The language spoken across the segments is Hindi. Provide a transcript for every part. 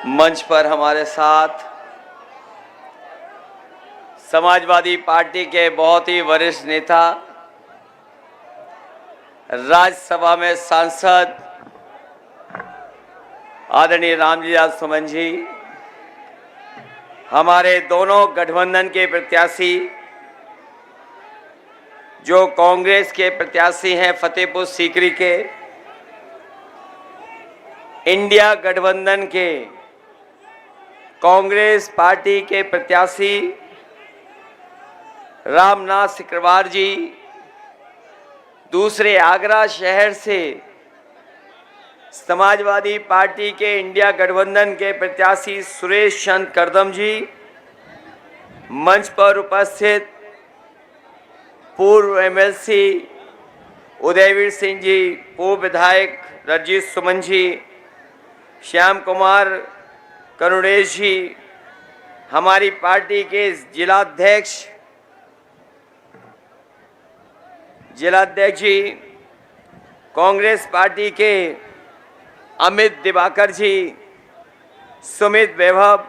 मंच पर हमारे साथ समाजवादी पार्टी के बहुत ही वरिष्ठ नेता, राज्यसभा में सांसद आदरणीय रामलीला सुमन जी, हमारे दोनों गठबंधन के प्रत्याशी जो कांग्रेस के प्रत्याशी हैं फतेहपुर सीकरी के, इंडिया गठबंधन के कांग्रेस पार्टी के प्रत्याशी रामनाथ सिकरवार जी, दूसरे आगरा शहर से समाजवादी पार्टी के इंडिया गठबंधन के प्रत्याशी सुरेश चंद्र करदम जी, मंच पर उपस्थित पूर्व एमएलसी उदयवीर सिंह जी, पूर्व विधायक रंजीत सुमन जी, श्याम कुमार करुणेश जी, हमारी पार्टी के जिलाध्यक्ष जी, कांग्रेस पार्टी के अमित दिवाकर जी, सुमित वैभव,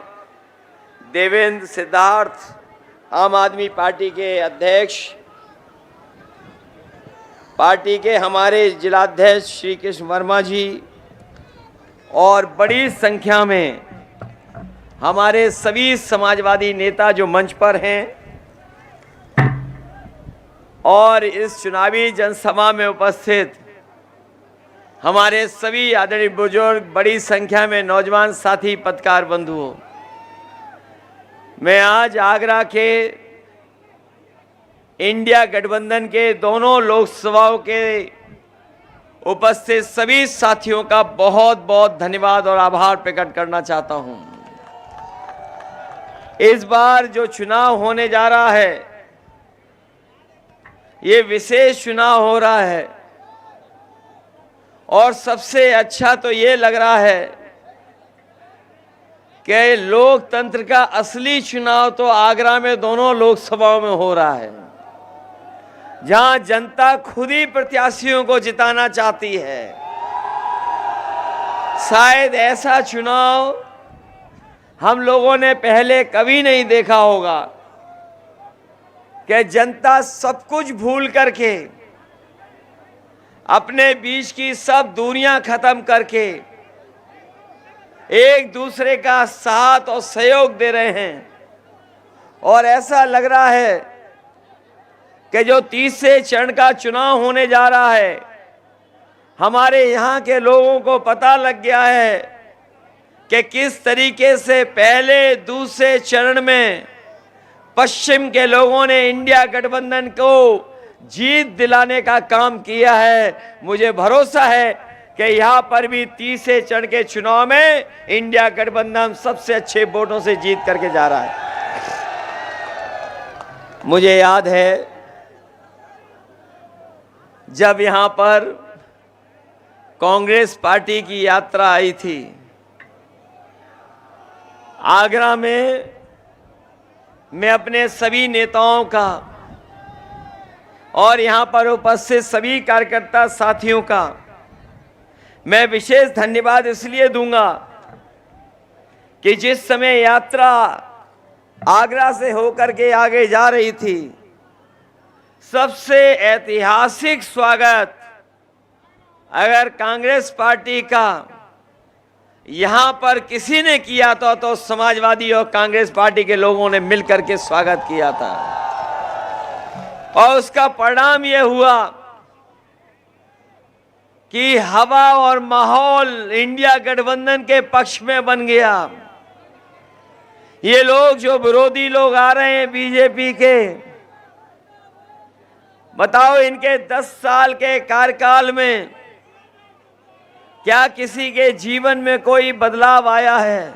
देवेंद्र सिद्धार्थ, आम आदमी पार्टी के अध्यक्ष, पार्टी के हमारे जिलाध्यक्ष श्री कृष्ण वर्मा जी और बड़ी संख्या में हमारे सभी समाजवादी नेता जो मंच पर हैं और इस चुनावी जनसभा में उपस्थित हमारे सभी आदरणीय बुजुर्ग, बड़ी संख्या में नौजवान साथी पत्रकार बंधुओं, मैं आज आगरा के इंडिया गठबंधन के दोनों लोकसभाओं के उपस्थित सभी साथियों का बहुत बहुत धन्यवाद और आभार प्रकट करना चाहता हूं। इस बार जो चुनाव होने जा रहा है, ये विशेष चुनाव हो रहा है और सबसे अच्छा तो ये लग रहा है कि लोकतंत्र का असली चुनाव तो आगरा में दोनों लोकसभाओं में हो रहा है, जहां जनता खुद ही प्रत्याशियों को जिताना चाहती है। शायद ऐसा चुनाव हम लोगों ने पहले कभी नहीं देखा होगा कि जनता सब कुछ भूल करके, अपने बीच की सब दूरियां खत्म करके एक दूसरे का साथ और सहयोग दे रहे हैं। और ऐसा लग रहा है कि जो तीसरे चरण का चुनाव होने जा रहा है, हमारे यहाँ के लोगों को पता लग गया है कि किस तरीके से पहले दूसरे चरण में पश्चिम के लोगों ने इंडिया गठबंधन को जीत दिलाने का काम किया है। मुझे भरोसा है कि यहाँ पर भी तीसरे चरण के चुनाव में इंडिया गठबंधन सबसे अच्छे वोटों से जीत करके जा रहा है। मुझे याद है जब यहाँ पर कांग्रेस पार्टी की यात्रा आई थी आगरा में, मैं अपने सभी नेताओं का और यहाँ पर उपस्थित सभी कार्यकर्ता साथियों का मैं विशेष धन्यवाद इसलिए दूंगा कि जिस समय यात्रा आगरा से होकर के आगे जा रही थी, सबसे ऐतिहासिक स्वागत अगर कांग्रेस पार्टी का यहां पर किसी ने किया था तो समाजवादी और कांग्रेस पार्टी के लोगों ने मिलकर के स्वागत किया था। और उसका परिणाम यह हुआ कि हवा और माहौल इंडिया गठबंधन के पक्ष में बन गया। ये लोग जो विरोधी लोग आ रहे हैं बीजेपी के, बताओ इनके 10 साल के कार्यकाल में क्या किसी के जीवन में कोई बदलाव आया है?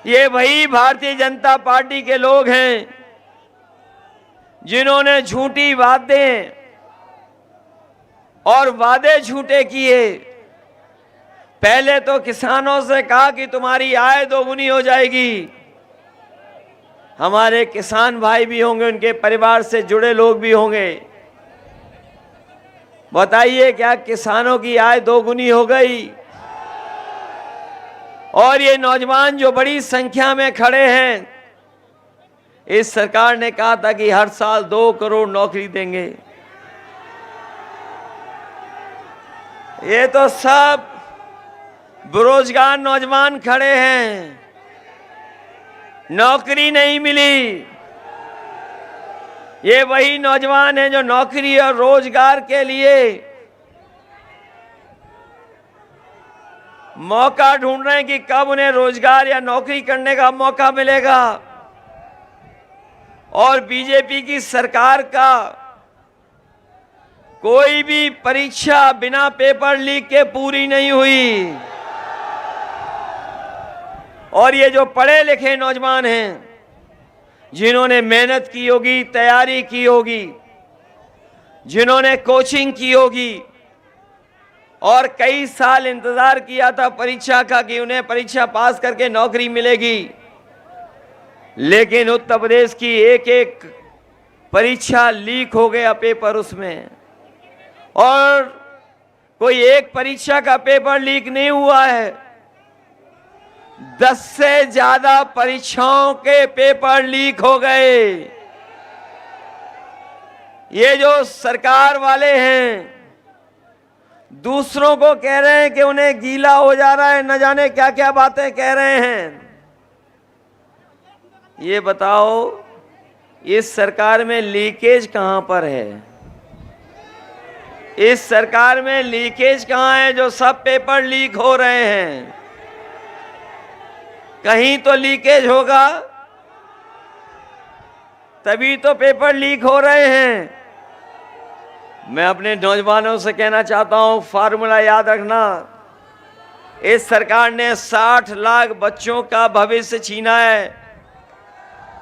ये वही भारतीय जनता पार्टी के लोग हैं जिन्होंने झूठी बातें और वादे झूठे किए। पहले तो किसानों से कहा कि तुम्हारी आय दोगुनी हो जाएगी। हमारे किसान भाई भी होंगे, उनके परिवार से जुड़े लोग भी होंगे। बताइए क्या किसानों की आय दोगुनी हो गई? और ये नौजवान जो बड़ी संख्या में खड़े हैं, इस सरकार ने कहा था कि हर साल 2 करोड़ नौकरी देंगे। ये तो सब बेरोजगार नौजवान खड़े हैं, नौकरी नहीं मिली। ये वही नौजवान हैं जो नौकरी और रोजगार के लिए मौका ढूंढ रहे हैं कि कब उन्हें रोजगार या नौकरी करने का मौका मिलेगा। और बीजेपी की सरकार का कोई भी परीक्षा बिना पेपर लीक के पूरी नहीं हुई। और ये जो पढ़े लिखे नौजवान हैं, जिन्होंने मेहनत की होगी, तैयारी की होगी, जिन्होंने कोचिंग की होगी और कई साल इंतजार किया था परीक्षा का कि उन्हें परीक्षा पास करके नौकरी मिलेगी, लेकिन उत्तर प्रदेश की एक एक परीक्षा लीक हो गया पेपर उसमें। और कोई एक परीक्षा का पेपर लीक नहीं हुआ है, 10 से ज्यादा परीक्षाओं के पेपर लीक हो गए। ये जो सरकार वाले हैं, दूसरों को कह रहे हैं कि उन्हें गीला हो जा रहा है, न जाने क्या क्या बातें कह रहे हैं। ये बताओ, इस सरकार में लीकेज कहां पर है? इस सरकार में लीकेज कहां है जो सब पेपर लीक हो रहे हैं? कहीं तो लीकेज होगा, तभी तो पेपर लीक हो रहे हैं। मैं अपने नौजवानों से कहना चाहता हूं, फार्मूला याद रखना। इस सरकार ने 60 लाख बच्चों का भविष्य छीना है।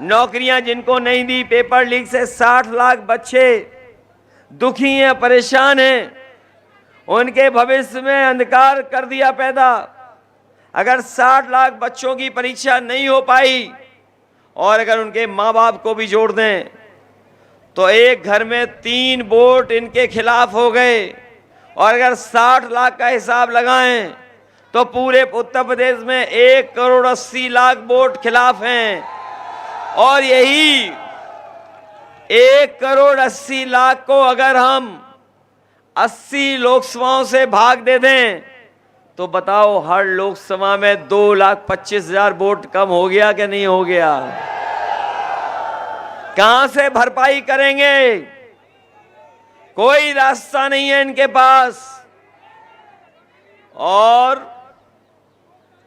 नौकरियां जिनको नहीं दी पेपर लीक से, 60 लाख बच्चे दुखी हैं, परेशान हैं, उनके भविष्य में अंधकार कर दिया पैदा। अगर 60 लाख बच्चों की परीक्षा नहीं हो पाई और अगर उनके माँ बाप को भी जोड़ दें तो एक घर में 3 वोट इनके खिलाफ हो गए। और अगर 60 लाख का हिसाब लगाएं तो पूरे उत्तर प्रदेश में 1 करोड़ 80 लाख वोट खिलाफ हैं। और यही 1 करोड़ 80 लाख को अगर हम 80 लोकसभाओं से भाग दे दें तो बताओ, हर लोकसभा में 2,25,000 वोट कम हो गया कि नहीं हो गया? कहां से भरपाई करेंगे? कोई रास्ता नहीं है इनके पास। और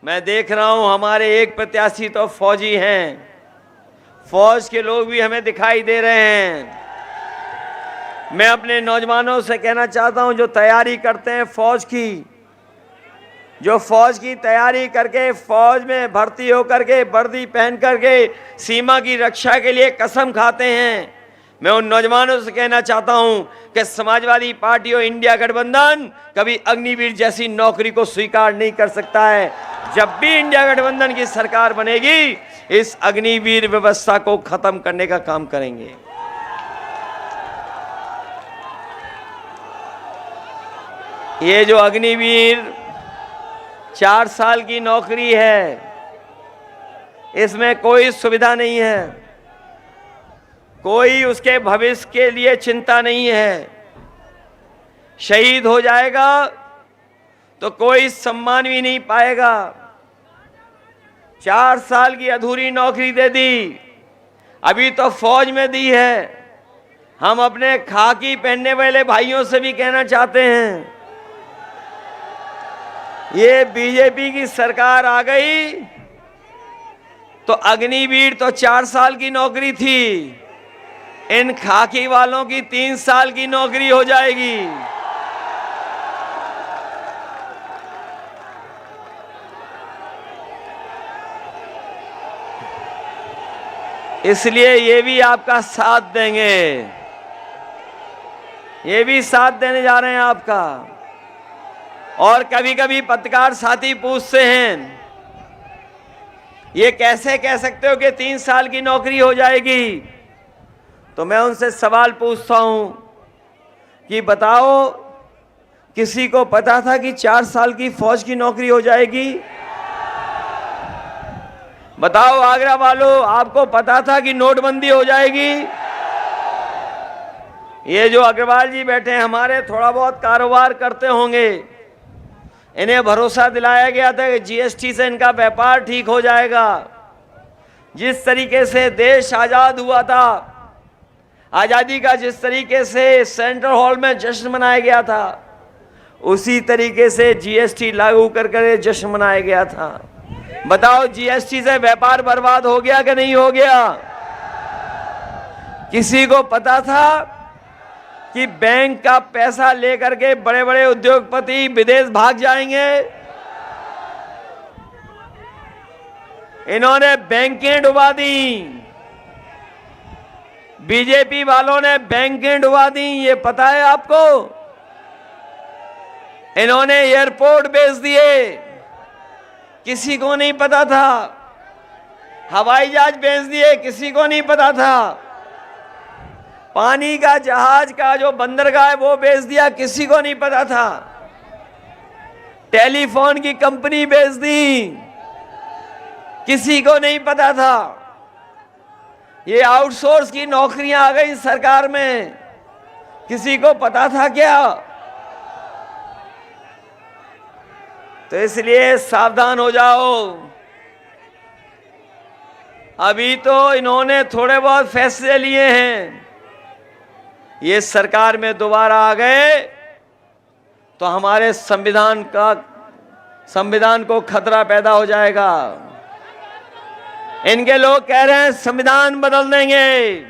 मैं देख रहा हूं, हमारे एक प्रत्याशी तो फौजी हैं, फौज के लोग भी हमें दिखाई दे रहे हैं। मैं अपने नौजवानों से कहना चाहता हूं, जो तैयारी करते हैं फौज की, जो फौज की तैयारी करके फौज में भर्ती होकर के वर्दी पहन करके सीमा की रक्षा के लिए कसम खाते हैं, मैं उन नौजवानों से कहना चाहता हूं कि समाजवादी पार्टी और इंडिया गठबंधन कभी अग्निवीर जैसी नौकरी को स्वीकार नहीं कर सकता है। जब भी इंडिया गठबंधन की सरकार बनेगी, इस अग्निवीर व्यवस्था को खत्म करने का काम करेंगे। ये जो अग्निवीर 4 साल की नौकरी है, इसमें कोई सुविधा नहीं है, कोई उसके भविष्य के लिए चिंता नहीं है। शहीद हो जाएगा तो कोई सम्मान भी नहीं पाएगा। 4 साल की अधूरी नौकरी दे दी, अभी तो फौज में दी है। हम अपने खाकी पहनने वाले भाइयों से भी कहना चाहते हैं, ये बीजेपी की सरकार आ गई तो अग्निवीर तो 4 साल की नौकरी थी, इन खाकी वालों की 3 साल की नौकरी हो जाएगी। इसलिए ये भी आपका साथ देंगे, ये भी साथ देने जा रहे हैं आपका। और कभी कभी पत्रकार साथी पूछते हैं, ये कैसे कह सकते हो कि 3 साल की नौकरी हो जाएगी? तो मैं उनसे सवाल पूछता हूं कि बताओ, किसी को पता था कि 4 साल की फौज की नौकरी हो जाएगी? बताओ आगरा वालों, आपको पता था कि नोटबंदी हो जाएगी? ये जो अग्रवाल जी बैठे हैं, हमारे थोड़ा बहुत कारोबार करते होंगे, इन्हें भरोसा दिलाया गया था कि जीएसटी से इनका व्यापार ठीक हो जाएगा। जिस तरीके से देश आजाद हुआ था, आजादी का जिस तरीके से सेंट्रल हॉल में जश्न मनाया गया था, उसी तरीके से जीएसटी लागू कर जश्न मनाया गया था। बताओ जीएसटी से व्यापार बर्बाद हो गया कि नहीं हो गया? किसी को पता था कि बैंक का पैसा लेकर के बड़े बड़े उद्योगपति विदेश भाग जाएंगे? इन्होंने बैंकें डुबा दी, बीजेपी वालों ने बैंकें डुबा दी, ये पता है आपको? इन्होंने एयरपोर्ट बेच दिए, किसी को नहीं पता था। हवाई जहाज बेच दिए, किसी को नहीं पता था। पानी का जहाज का जो बंदरगाह है वो बेच दिया, किसी को नहीं पता था। टेलीफोन की कंपनी बेच दी, किसी को नहीं पता था। ये आउटसोर्स की नौकरियां आ गई सरकार में, किसी को पता था क्या? तो इसलिए सावधान हो जाओ। अभी तो इन्होंने थोड़े बहुत फैसले लिए हैं, ये सरकार में दोबारा आ गए तो हमारे संविधान को खतरा पैदा हो जाएगा। इनके लोग कह रहे हैं संविधान बदल देंगे,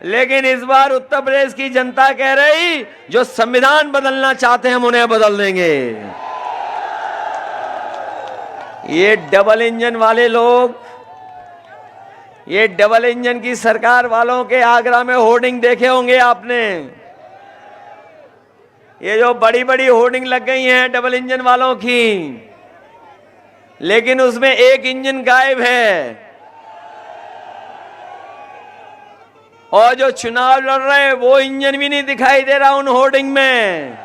लेकिन इस बार उत्तर प्रदेश की जनता कह रही जो संविधान बदलना चाहते हैं हम उन्हें बदल देंगे। ये डबल इंजन वाले लोग, ये डबल इंजन की सरकार वालों के आगरा में होर्डिंग देखे होंगे आपने। ये जो बड़ी बड़ी होर्डिंग लग गई हैं डबल इंजन वालों की, लेकिन उसमें एक इंजन गायब है। और जो चुनाव लड़ रहे हैं वो इंजन भी नहीं दिखाई दे रहा उन होर्डिंग में।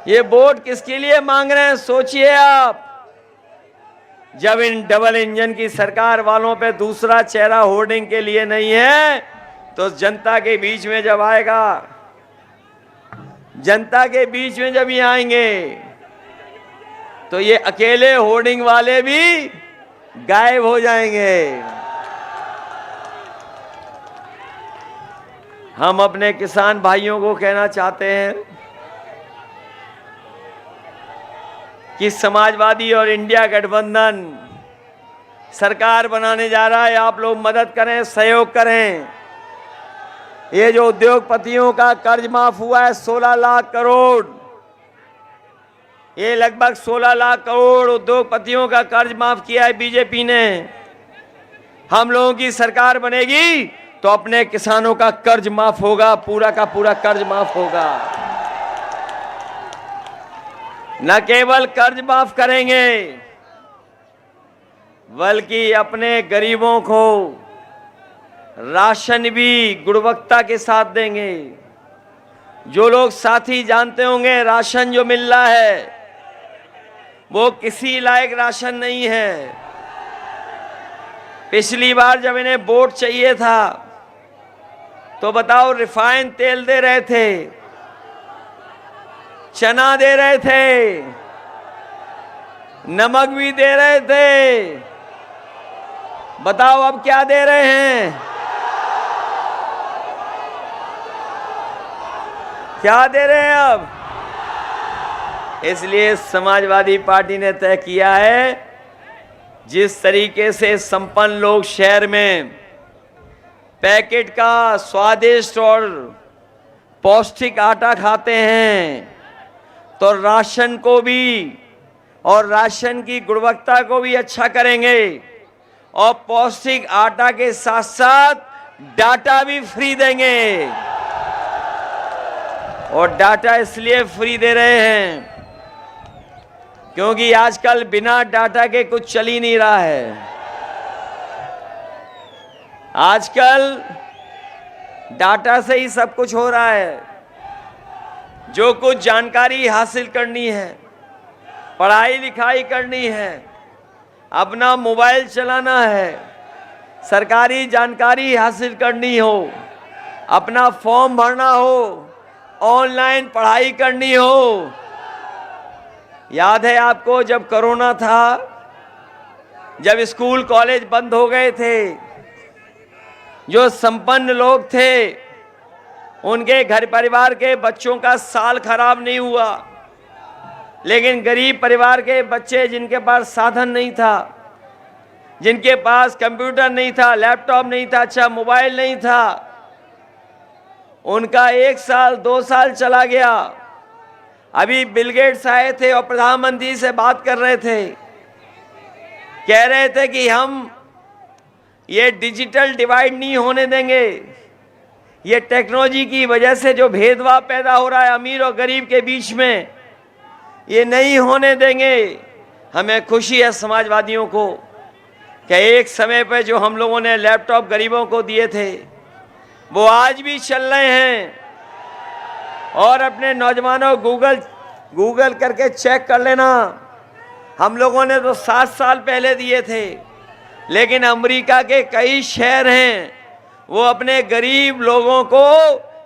ये वोट किसके लिए मांग रहे हैं सोचिए आप। जब इन डबल इंजन की सरकार वालों पे दूसरा चेहरा होर्डिंग के लिए नहीं है, तो जनता के बीच में जब आएगा, जनता के बीच में जब ये आएंगे तो ये अकेले होर्डिंग वाले भी गायब हो जाएंगे। हम अपने किसान भाइयों को कहना चाहते हैं कि समाजवादी और इंडिया गठबंधन सरकार बनाने जा रहा है, आप लोग मदद करें, सहयोग करें। ये जो उद्योगपतियों का कर्ज माफ हुआ है 16 लाख करोड़, ये लगभग 16 लाख करोड़ उद्योगपतियों का कर्ज माफ किया है बीजेपी ने। हम लोगों की सरकार बनेगी तो अपने किसानों का कर्ज माफ होगा, पूरा का पूरा कर्ज माफ होगा। न केवल कर्ज माफ करेंगे बल्कि अपने गरीबों को राशन भी गुणवत्ता के साथ देंगे। जो लोग साथी जानते होंगे राशन जो मिल रहा है वो किसी लायक राशन नहीं है। पिछली बार जब इन्हें वोट चाहिए था तो बताओ रिफाइंड तेल दे रहे थे, चना दे रहे थे, नमक भी दे रहे थे। बताओ अब क्या दे रहे हैं? क्या दे रहे हैं अब? इसलिए समाजवादी पार्टी ने तय किया है जिस तरीके से संपन्न लोग शहर में पैकेट का स्वादिष्ट और पौष्टिक आटा खाते हैं, तो राशन को भी और राशन की गुणवत्ता को भी अच्छा करेंगे और पौष्टिक आटा के साथ साथ डाटा भी फ्री देंगे। और डाटा इसलिए फ्री दे रहे हैं क्योंकि आजकल बिना डाटा के कुछ चल ही नहीं रहा है। आजकल डाटा से ही सब कुछ हो रहा है। जो कुछ जानकारी हासिल करनी है, पढ़ाई लिखाई करनी है, अपना मोबाइल चलाना है, सरकारी जानकारी हासिल करनी हो, अपना फॉर्म भरना हो, ऑनलाइन पढ़ाई करनी हो। याद है आपको जब कोरोना था, जब स्कूल कॉलेज बंद हो गए थे, जो संपन्न लोग थे उनके घर परिवार के बच्चों का साल खराब नहीं हुआ, लेकिन गरीब परिवार के बच्चे जिनके पास साधन नहीं था, जिनके पास कंप्यूटर नहीं था, लैपटॉप नहीं था, अच्छा मोबाइल नहीं था, उनका 1 साल 2 साल चला गया। अभी बिल गेट्स आए थे और प्रधानमंत्री से बात कर रहे थे, कह रहे थे कि हम ये डिजिटल डिवाइड नहीं होने देंगे, ये टेक्नोलॉजी की वजह से जो भेदभाव पैदा हो रहा है अमीर और गरीब के बीच में, ये नहीं होने देंगे। हमें खुशी है समाजवादियों को कि एक समय पर जो हम लोगों ने लैपटॉप गरीबों को दिए थे वो आज भी चल रहे हैं। और अपने नौजवानों गूगल करके चेक कर लेना, हम लोगों ने तो 7 साल पहले दिए थे, लेकिन अमेरिका के कई शहर हैं वो अपने गरीब लोगों को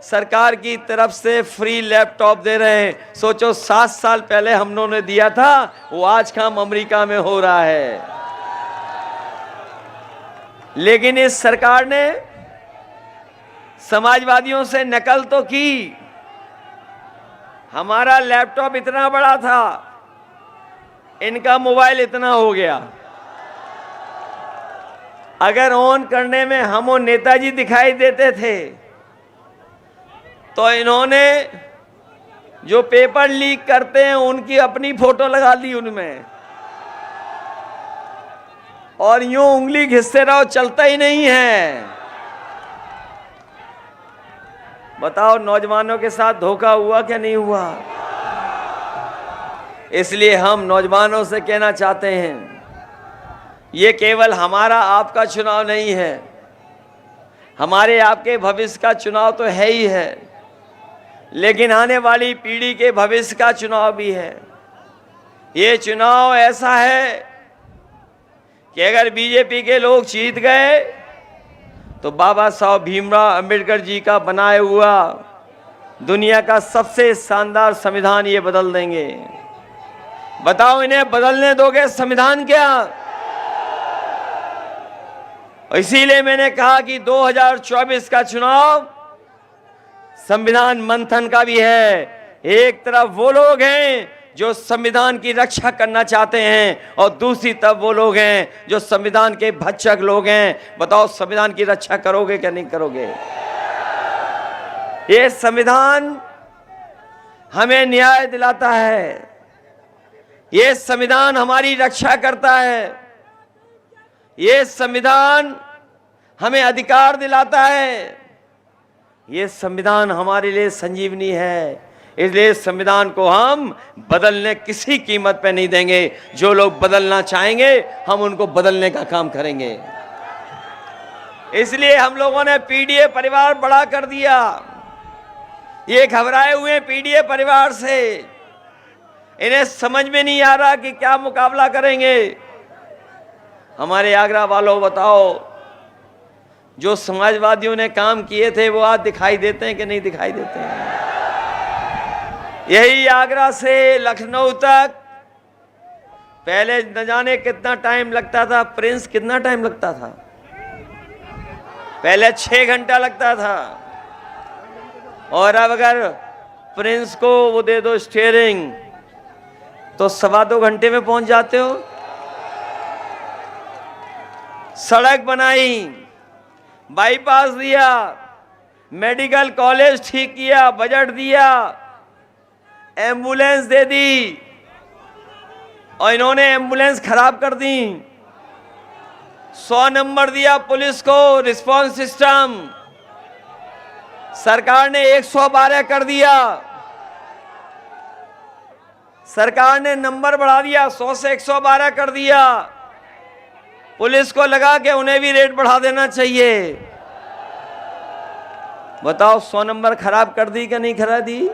सरकार की तरफ से फ्री लैपटॉप दे रहे हैं। सोचो 7 साल पहले हम लोगों ने दिया था, वो आज काम अमेरिका में हो रहा है। लेकिन इस सरकार ने समाजवादियों से नकल तो की। हमारा लैपटॉप इतना बड़ा था, इनका मोबाइल इतना हो गया। अगर ऑन करने में हम और नेताजी दिखाई देते थे तो इन्होंने जो पेपर लीक करते हैं उनकी अपनी फोटो लगा दी उनमें, और यूं उंगली घिसते रहो, चलता ही नहीं है। बताओ नौजवानों के साथ धोखा हुआ क्या नहीं हुआ? इसलिए हम नौजवानों से कहना चाहते हैं, ये केवल हमारा आपका चुनाव नहीं है, हमारे आपके भविष्य का चुनाव तो है ही है, लेकिन आने वाली पीढ़ी के भविष्य का चुनाव भी है। ये चुनाव ऐसा है कि अगर बीजेपी के लोग जीत गए तो बाबा साहब भीमराव अंबेडकर जी का बनाया हुआ दुनिया का सबसे शानदार संविधान ये बदल देंगे। बताओ इन्हें बदलने दोगे संविधान क्या? इसीलिए मैंने कहा कि 2024 का चुनाव संविधान मंथन का भी है। एक तरफ वो लोग हैं जो संविधान की रक्षा करना चाहते हैं और दूसरी तरफ वो लोग हैं जो संविधान के भक्षक लोग हैं। बताओ संविधान की रक्षा करोगे क्या नहीं करोगे? ये संविधान हमें न्याय दिलाता है, ये संविधान हमारी रक्षा करता है, ये संविधान हमें अधिकार दिलाता है, ये संविधान हमारे लिए संजीवनी है। इसलिए संविधान को हम बदलने किसी कीमत पे नहीं देंगे। जो लोग बदलना चाहेंगे हम उनको बदलने का काम करेंगे। इसलिए हम लोगों ने पीडीए परिवार बड़ा कर दिया। ये घबराए हुए पीडीए परिवार से, इन्हें समझ में नहीं आ रहा कि क्या मुकाबला करेंगे। हमारे आगरा वालों बताओ, जो समाजवादियों ने काम किए थे वो आज दिखाई देते हैं कि नहीं दिखाई देते हैं? यही आगरा से लखनऊ तक पहले न जाने कितना टाइम लगता था। प्रिंस कितना टाइम लगता था? पहले 6 घंटा लगता था, और अब अगर प्रिंस को वो दे दो स्टीयरिंग तो 2.25 घंटे में पहुंच जाते हो। सड़क बनाई, बाईपास दिया, मेडिकल कॉलेज ठीक किया, बजट दिया, एम्बुलेंस दे दी, और इन्होंने एम्बुलेंस खराब कर दी। 100 नंबर दिया पुलिस को रिस्पांस सिस्टम, सरकार ने 112 कर दिया। सरकार ने नंबर बढ़ा दिया, 100 से 112 कर दिया। पुलिस को लगा कि उन्हें भी रेट बढ़ा देना चाहिए। बताओ 100 नंबर खराब कर दी कि नहीं खराब दी?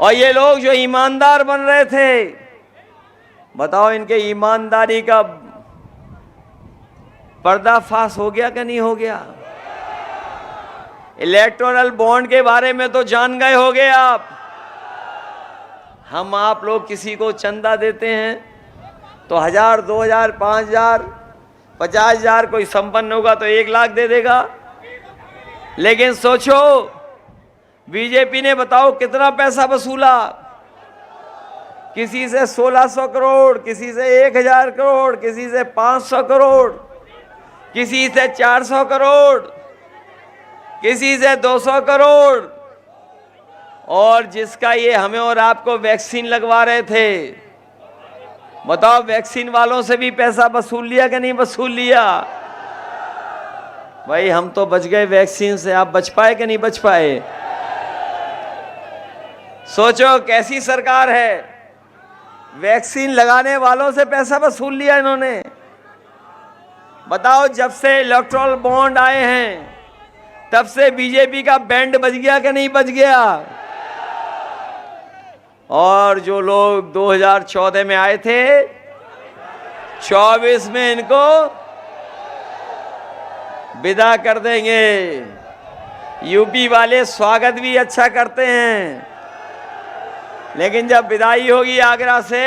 और ये लोग जो ईमानदार बन रहे थे बताओ इनके ईमानदारी का पर्दाफाश हो गया कि नहीं हो गया? इलेक्टोरल बॉन्ड के बारे में तो जान गए होगे आप। हम आप लोग किसी को चंदा देते हैं तो 1000, 2000, 5000, 50,000, कोई संपन्न होगा तो 1 लाख दे देगा। लेकिन सोचो बीजेपी ने बताओ कितना पैसा वसूला। किसी से 1600 करोड़, किसी से 1000 करोड़, किसी से 500 करोड़, किसी से 400 करोड़, किसी से 200 करोड़। और जिसका ये हमें और आपको वैक्सीन लगवा रहे थे, बताओ वैक्सीन वालों से भी पैसा वसूल लिया कि नहीं वसूल लिया? भाई हम तो बच गए वैक्सीन से, आप बच पाए कि नहीं बच पाए? सोचो कैसी सरकार है, वैक्सीन लगाने वालों से पैसा वसूल लिया इन्होंने। बताओ जब से इलेक्टोरल बॉन्ड आए हैं तब से बीजेपी का बैंड बज गया कि नहीं बज गया? और जो लोग 2014 में आए थे, 24 में इनको विदा कर देंगे। यूपी वाले स्वागत भी अच्छा करते हैं, लेकिन जब विदाई होगी आगरा से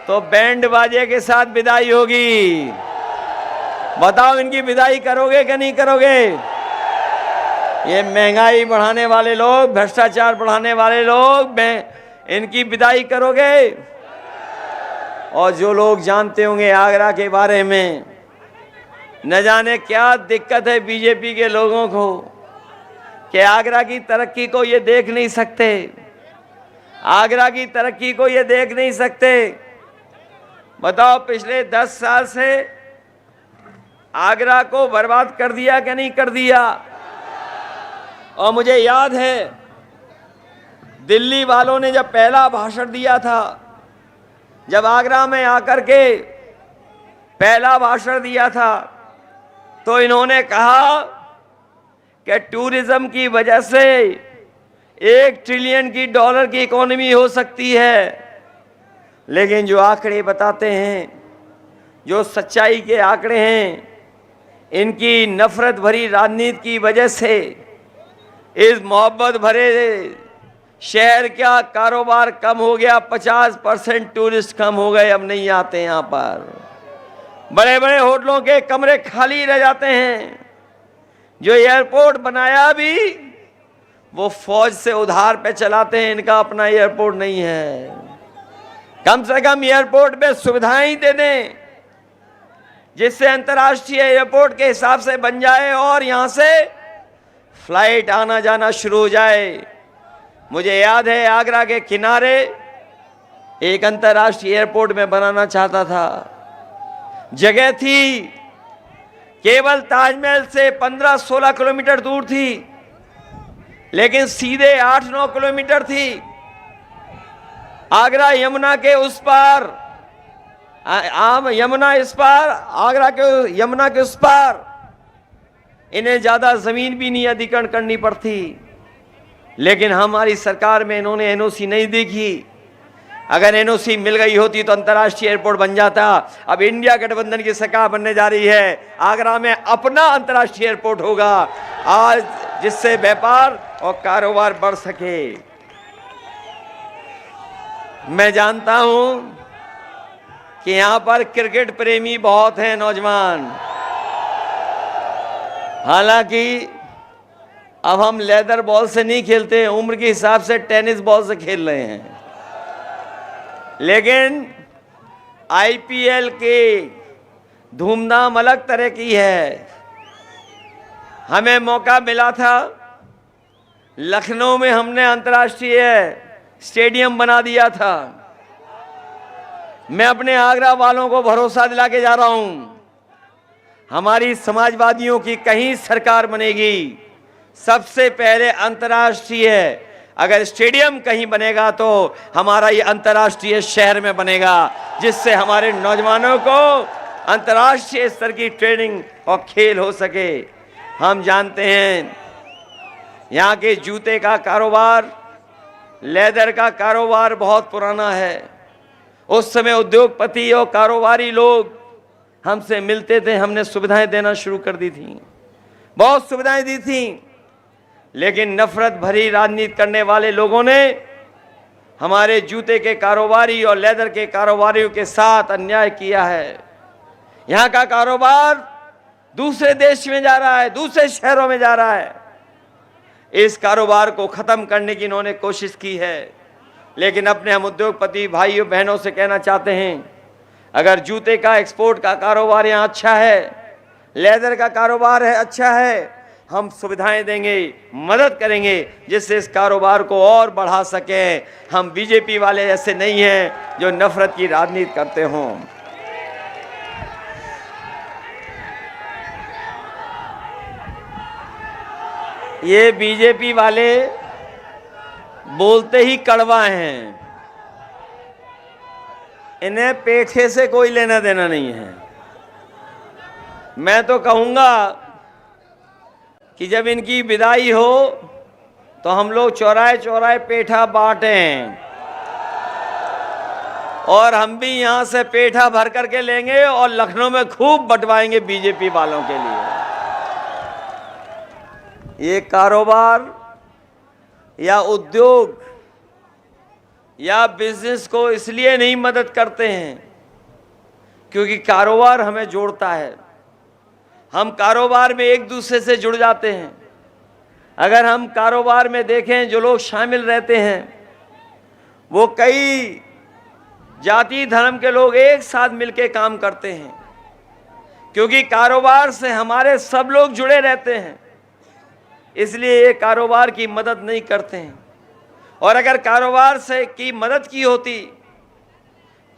तो बैंड बाजे के साथ विदाई होगी। बताओ इनकी विदाई करोगे कि नहीं करोगे? ये महंगाई बढ़ाने वाले लोग, भ्रष्टाचार बढ़ाने वाले लोग, इनकी विदाई करोगे? और जो लोग जानते होंगे आगरा के बारे में, न जाने क्या दिक्कत है बीजेपी के लोगों को कि आगरा की तरक्की को ये देख नहीं सकते, आगरा की तरक्की को ये देख नहीं सकते। बताओ पिछले 10 साल से आगरा को बर्बाद कर दिया कि नहीं कर दिया? और मुझे याद है दिल्ली वालों ने जब पहला भाषण दिया था, जब आगरा में आकर के पहला भाषण दिया था, तो इन्होंने कहा कि टूरिज्म की वजह से $1 ट्रिलियन की डॉलर की इकोनॉमी हो सकती है। लेकिन जो आंकड़े बताते हैं, जो सच्चाई के आंकड़े हैं, इनकी नफरत भरी राजनीति की वजह से इस मोहब्बत भरे शहर का कारोबार कम हो गया। 50% टूरिस्ट कम हो गए, अब नहीं आते यहाँ पर। बड़े बड़े होटलों के कमरे खाली रह जाते हैं। जो एयरपोर्ट बनाया भी वो फौज से उधार पे चलाते हैं, इनका अपना एयरपोर्ट नहीं है। कम से कम एयरपोर्ट में सुविधाएं ही दे दें जिससे अंतर्राष्ट्रीय एयरपोर्ट के हिसाब से बन जाए और यहां से फ्लाइट आना जाना शुरू हो जाए। मुझे याद है आगरा के किनारे एक अंतर्राष्ट्रीय एयरपोर्ट में बनाना चाहता था, जगह थी केवल ताजमहल से 15-16 किलोमीटर दूर थी, लेकिन सीधे 8-9 किलोमीटर थी। आगरा यमुना के उस पार, यमुना इस पार, आगरा के यमुना के उस पार। इन्हें ज्यादा जमीन भी नहीं अधिग्रहण करनी पड़ती, लेकिन हमारी सरकार में इन्होंने एनओसी नहीं देखी। अगर एनओसी मिल गई होती तो अंतर्राष्ट्रीय एयरपोर्ट बन जाता। अब इंडिया गठबंधन की सरकार बनने जा रही है, आगरा में अपना अंतर्राष्ट्रीय एयरपोर्ट होगा आज, जिससे व्यापार और कारोबार बढ़ सके। मैं जानता हूं कि यहां पर क्रिकेट प्रेमी बहुत हैं नौजवान। हालांकि अब हम लेदर बॉल से नहीं खेलते हैं, उम्र के हिसाब से टेनिस बॉल से खेल रहे हैं। लेकिन आईपीएल के धूमधाम अलग तरह की है। हमें मौका मिला था, लखनऊ में हमने अंतर्राष्ट्रीय स्टेडियम बना दिया था। मैं अपने आगरा वालों को भरोसा दिला के जा रहा हूं, हमारी समाजवादियों की कहीं सरकार बनेगी, सबसे पहले अंतर्राष्ट्रीय, अगर स्टेडियम कहीं बनेगा तो हमारा ये अंतर्राष्ट्रीय शहर में बनेगा, जिससे हमारे नौजवानों को अंतर्राष्ट्रीय स्तर की ट्रेनिंग और खेल हो सके। हम जानते हैं यहाँ के जूते का कारोबार, लेदर का कारोबार बहुत पुराना है उस समय उद्योगपति और कारोबारी लोग हमसे मिलते थे, हमने सुविधाएं देना शुरू कर दी थी, बहुत सुविधाएं दी थी। लेकिन नफरत भरी राजनीति करने वाले लोगों ने हमारे जूते के कारोबारी और लेदर के कारोबारियों के साथ अन्याय किया है। यहाँ का कारोबार दूसरे देश में जा रहा है, दूसरे शहरों में जा रहा है। इस कारोबार को खत्म करने की इन्होंने कोशिश की है। लेकिन अपने हम उद्योगपति भाइयों बहनों से कहना चाहते हैं, अगर जूते का एक्सपोर्ट का कारोबार यहाँ अच्छा है, लेदर का कारोबार है अच्छा है, हम सुविधाएं देंगे, मदद करेंगे जिससे इस कारोबार को और बढ़ा सकें। हम बीजेपी वाले ऐसे नहीं हैं जो नफरत की राजनीति करते हों। ये बीजेपी वाले बोलते ही कड़वा हैं, इन्हें पेठे से कोई लेना देना नहीं है। मैं तो कहूंगा कि जब इनकी विदाई हो तो हम लोग चौराहे चौराहे पेठा बांटें और हम भी यहां से पेठा भर करके लेंगे और लखनऊ में खूब बंटवाएंगे बीजेपी वालों के लिए। ये कारोबार या उद्योग या बिजनेस को इसलिए नहीं मदद करते हैं क्योंकि कारोबार हमें जोड़ता है, हम कारोबार में एक दूसरे से जुड़ जाते हैं। अगर हम कारोबार में देखें, जो लोग शामिल रहते हैं वो कई जाति धर्म के लोग एक साथ मिलकर काम करते हैं, क्योंकि कारोबार से हमारे सब लोग जुड़े रहते हैं, इसलिए ये कारोबार की मदद नहीं करते हैं। और अगर कारोबार से की मदद की होती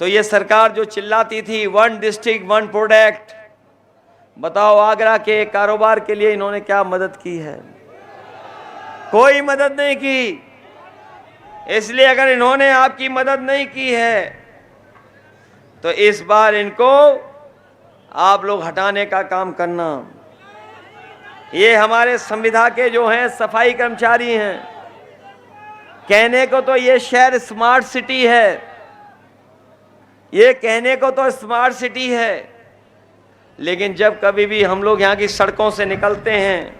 तो ये सरकार जो चिल्लाती थी 1 डिस्ट्रिक्ट 1 प्रोडक्ट, बताओ आगरा के कारोबार के लिए इन्होंने क्या मदद की है? कोई मदद नहीं की। इसलिए अगर इन्होंने आपकी मदद नहीं की है तो इस बार इनको आप लोग हटाने का काम करना। ये हमारे संविदा के जो हैं सफाई कर्मचारी हैं, कहने को तो ये शहर स्मार्ट सिटी है, ये कहने को तो स्मार्ट सिटी है, लेकिन जब कभी भी हम लोग यहाँ की सड़कों से निकलते हैं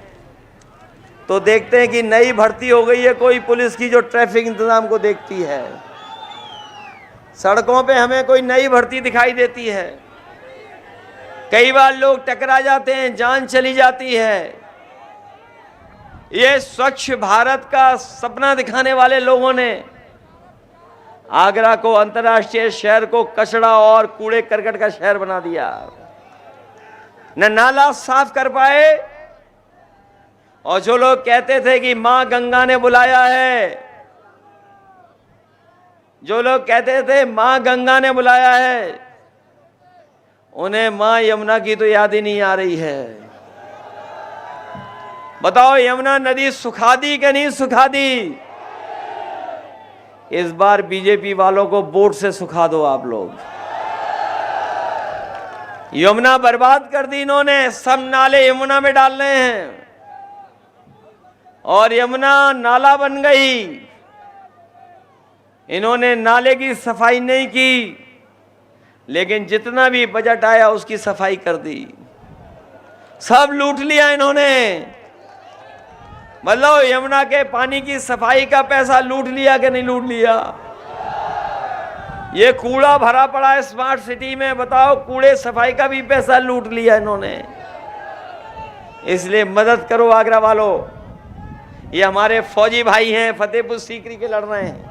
तो देखते हैं कि नई भर्ती हो गई है कोई पुलिस की जो ट्रैफिक इंतजाम को देखती है। सड़कों पे हमें कोई नई भर्ती दिखाई देती है, कई बार लोग टकरा जाते हैं, जान चली जाती है। ये स्वच्छ भारत का सपना दिखाने वाले लोगों ने आगरा को अंतर्राष्ट्रीय शहर को कचरा और कूड़े करकट का शहर बना दिया। न नाला साफ कर पाए, और जो लोग कहते थे कि मां गंगा ने बुलाया है, जो लोग कहते थे मां गंगा ने बुलाया है, उन्हें मां यमुना की तो याद ही नहीं आ रही है। बताओ यमुना नदी सुखा दी कि नहीं सुखा दी? इस बार बीजेपी वालों को वोट से सुखा दो आप लोग। यमुना बर्बाद कर दी इन्होंने, सब नाले यमुना में डाल रहे हैं और यमुना नाला बन गई। इन्होंने नाले की सफाई नहीं की, लेकिन जितना भी बजट आया उसकी सफाई कर दी, सब लूट लिया इन्होंने। मतलब यमुना के पानी की सफाई का पैसा लूट लिया कि नहीं लूट लिया? ये कूड़ा भरा पड़ा है स्मार्ट सिटी में, बताओ कूड़े सफाई का भी पैसा लूट लिया इन्होंने। इसलिए मदद करो आगरा वालों। ये हमारे फौजी भाई हैं, फतेहपुर सीकरी के लड़ रहे हैं,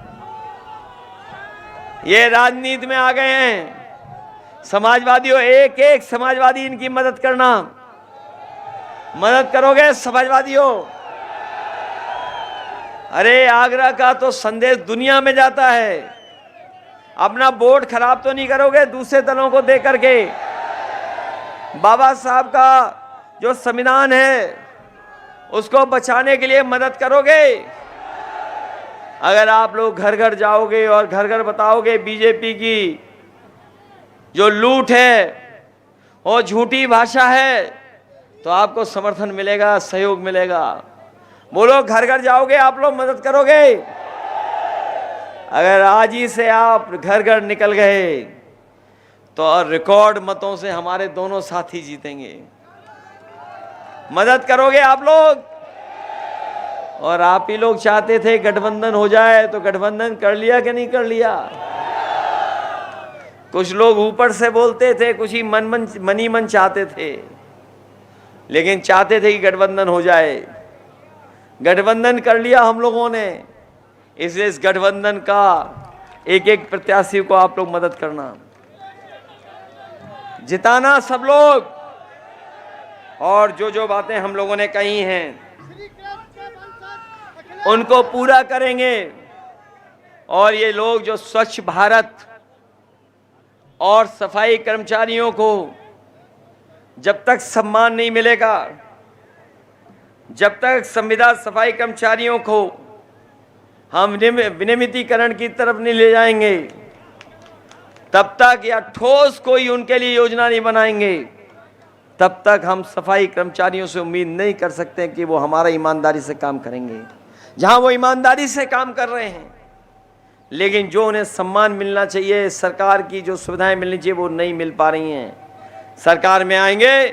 ये राजनीति में आ गए हैं। समाजवादियों, एक एक समाजवादी इनकी मदद करना, मदद करोगे समाजवादियों? अरे आगरा का तो संदेश दुनिया में जाता है। अपना वोट खराब तो नहीं करोगे दूसरे दलों को दे करके। बाबा साहब का जो संविधान है उसको बचाने के लिए मदद करोगे? अगर आप लोग घर घर जाओगे और घर घर बताओगे बीजेपी की जो लूट है और झूठी भाषा है, तो आपको समर्थन मिलेगा, सहयोग मिलेगा। बोलो, घर घर जाओगे आप लोग, मदद करोगे? अगर आज ही से आप घर घर निकल गए तो रिकॉर्ड मतों से हमारे दोनों साथी जीतेंगे। मदद करोगे आप लोग? और आप ही लोग चाहते थे गठबंधन हो जाए, तो गठबंधन कर लिया कि नहीं कर लिया? कुछ लोग ऊपर से बोलते थे, कुछ ही मन चाहते थे, लेकिन चाहते थे कि गठबंधन हो जाए। गठबंधन कर लिया हम लोगों ने, इसलिए इस गठबंधन का एक एक प्रत्याशी को आप लोग मदद करना, जिताना सब लोग। और जो जो बातें हम लोगों ने कही हैं उनको पूरा करेंगे। और ये लोग जो स्वच्छ भारत और सफाई कर्मचारियों को जब तक सम्मान नहीं मिलेगा, जब तक संविदा सफाई कर्मचारियों को हम विनियमितीकरण की तरफ नहीं ले जाएंगे, तब तक या ठोस कोई उनके लिए योजना नहीं बनाएंगे, तब तक हम सफाई कर्मचारियों से उम्मीद नहीं कर सकते कि वो हमारा ईमानदारी से काम करेंगे। जहां वो ईमानदारी से काम कर रहे हैं, लेकिन जो उन्हें सम्मान मिलना चाहिए, सरकार की जो सुविधाएं मिलनी चाहिए, वो नहीं मिल पा रही हैं। सरकार में आएंगे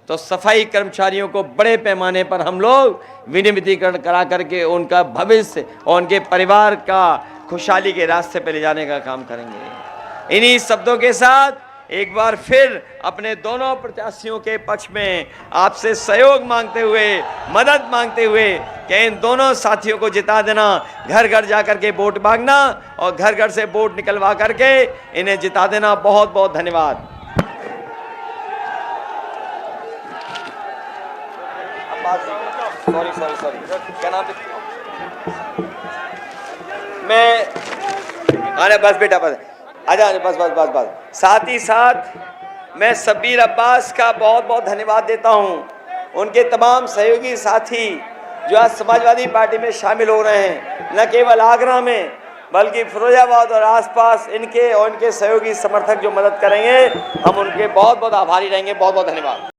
तो सफाई कर्मचारियों को बड़े पैमाने पर हम लोग विनियमितीकरण करा करके उनका भविष्य और उनके परिवार का खुशहाली के रास्ते पर ले जाने का काम करेंगे। इन्हीं शब्दों के साथ एक बार फिर अपने दोनों प्रत्याशियों के पक्ष में आपसे सहयोग मांगते हुए, मदद मांगते हुए कि इन दोनों साथियों को जिता देना, घर घर जाकर के वोट मांगना और घर घर से वोट निकलवा करके इन्हें जिता देना। बहुत बहुत धन्यवाद। सॉरी क्या नाम है? मैं अरे बस बेटा बस आजा, बस। साथ ही साथ मैं शब्बीर अब्बास का बहुत बहुत धन्यवाद देता हूं। उनके तमाम सहयोगी साथी जो आज समाजवादी पार्टी में शामिल हो रहे हैं, न केवल आगरा में बल्कि फिरोजाबाद और आसपास इनके और इनके सहयोगी समर्थक जो मदद करेंगे, हम उनके बहुत बहुत आभारी रहेंगे। बहुत बहुत धन्यवाद।